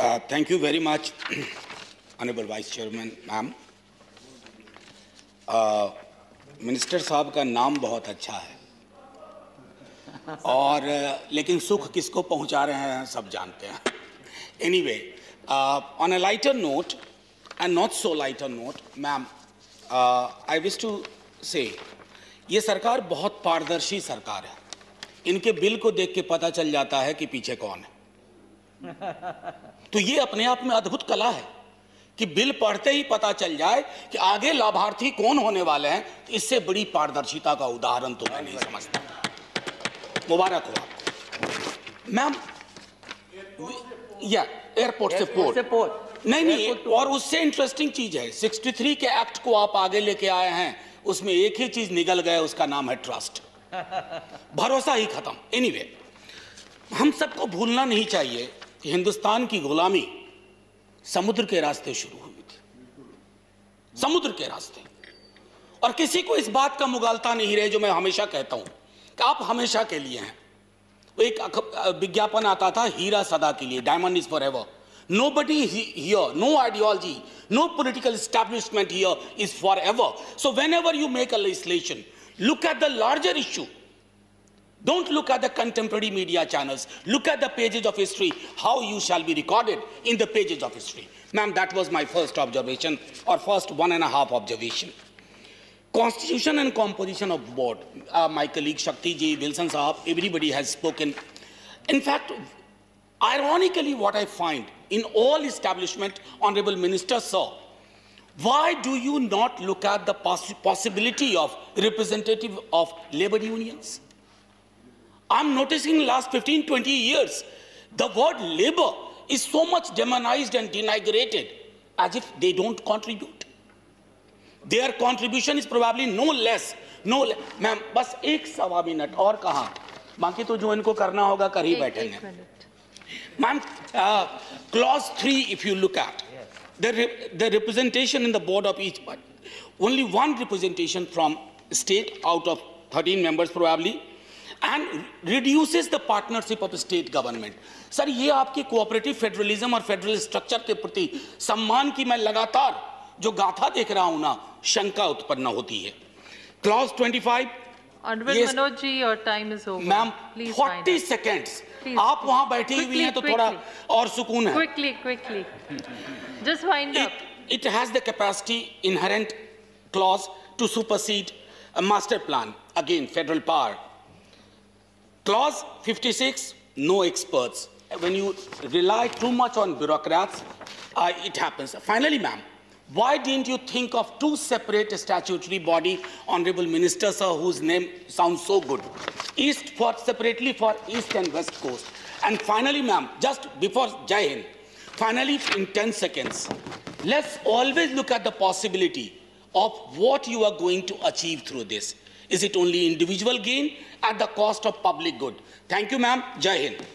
Thank you very much, Honorable Vice Chairman, ma'am. Minister साहब का नाम बहुत अच्छा है और लेकिन सुख किसको पहुंचा रहे हैं सब जानते हैं. Anyway, on a lighter note and not so lighter note, ma'am, I wish to say ये सरकार बहुत पारदर्शी सरकार है. इनके बिल को देख के पता चल जाता है कि पीछे कौन है. तो ये अपने आप में अद्भुत कला है कि बिल पढ़ते ही पता चल जाए कि आगे लाभार्थी कौन होने वाले हैं. इससे बड़ी पारदर्शिता का उदाहरण तो मैं नहीं समझता. मुबारक हो आपको मैम. या एयरपोर्ट से पोर्ट नहीं और उससे इंटरेस्टिंग चीज है 63 के एक्ट को आप आगे लेके आए हैं. उसमें एक ही चीज निकल गया, उसका नाम है ट्रस्ट. भरोसा ही खत्म. एनीवे, हम सबको भूलना नहीं चाहिए कि हिंदुस्तान की गुलामी समुद्र के रास्ते शुरू हुई थी. समुद्र के रास्ते. और किसी को इस बात का मुगालता नहीं रहे जो मैं हमेशा कहता हूं कि आप हमेशा के लिए हैं. एक विज्ञापन आता था हीरा सदा के लिए, diamond is for ever. Nobody here, no ideology, no political establishment here is forever. So whenever you make a legislation, look at the larger issue. Don't look at the contemporary media channels. Look at the pages of history, how you shall be recorded in the pages of history. Ma'am, that was my first observation, or first 1.5 observation. Constitution and composition of board. My colleague Shakti ji, Wilson Sahab, everybody has spoken. In fact, ironically, what I find in all establishment, Honorable Minister Sir, why do you not look at the possibility of representative of labor unions? I'm noticing last 15-20 years, the word labor is so much demonized and denigrated as if they don't contribute. Their contribution is probably no less. Ma'am, बस 1.25 minute और कहा, बाकी तो जो इनको करना होगा कर ही बैठेंगे. Ma'am, clause 3, if you look at, the representation in the board of each party, only one representation from state out of 13 members probably, and reduces the partnership of state government. Sir, ये आपकी cooperative federalism और federal structure के प्रति सम्मान की मैं लगातार जो गाथा देख रहा हूं ना, शंका उत्पन्न होती है. Clause 25. Honorable Manoj ji, your time is over. Ma'am, 40 seconds. आप वहां बैठी हुई हैं तो थोड़ा और सुकून है. Quickly. Just wind up. It has the capacity, inherent clause to supersede a master plan. Again, federal power. Clause 56, no experts. When you rely too much on bureaucrats, it happens. Finally, ma'am, why didn't you think of 2 separate statutory body, Honorable Minister Sir, whose name sounds so good? Separately for East and West Coast. And finally, ma'am, just before Jai Hind, finally in 10 seconds, let's always look at the possibility of what you are going to achieve through this. Is it only individual gain at the cost of public good? Thank you, ma'am. Jai Hind.